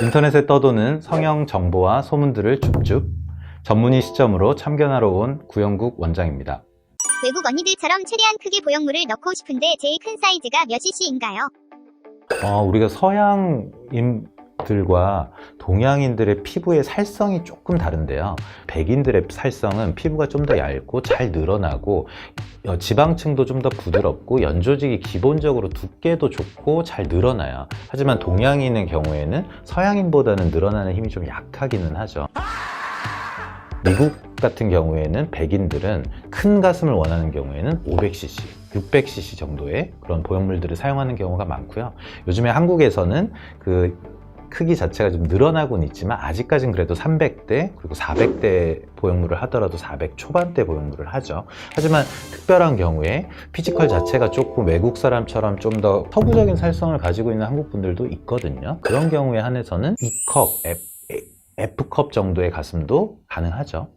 인터넷에 떠도는 성형 정보와 소문들을 줍줍 전문의 시점으로 참견하러 온 구영국 원장입니다. 외국 언니들처럼 최대한 크게 보형물을 넣고 싶은데 제일 큰 사이즈가 몇 cc인가요? 우리가 서양인들과 동양인들의 피부의 살성이 조금 다른데요. 백인들의 살성은 피부가 좀 더 얇고 잘 늘어나고 지방층도 좀 더 부드럽고 연조직이 기본적으로 두께도 좋고 잘 늘어나요. 하지만 동양인의 경우에는 서양인보다는 늘어나는 힘이 좀 약하기는 하죠. 미국 같은 경우에는 백인들은 큰 가슴을 원하는 경우에는 500cc, 600cc 정도의 그런 보형물들을 사용하는 경우가 많고요. 요즘에 한국에서는 그 크기 자체가 좀 늘어나고는 있지만 아직까지는 그래도 300대 그리고 400대 보형물을 하더라도 400 초반대 보형물을 하죠. 하지만 특별한 경우에 피지컬 자체가 조금 외국 사람처럼 좀 더 서구적인 살성을 가지고 있는 한국 분들도 있거든요. 그런 경우에 한해서는 E컵, F컵 정도의 가슴도 가능하죠.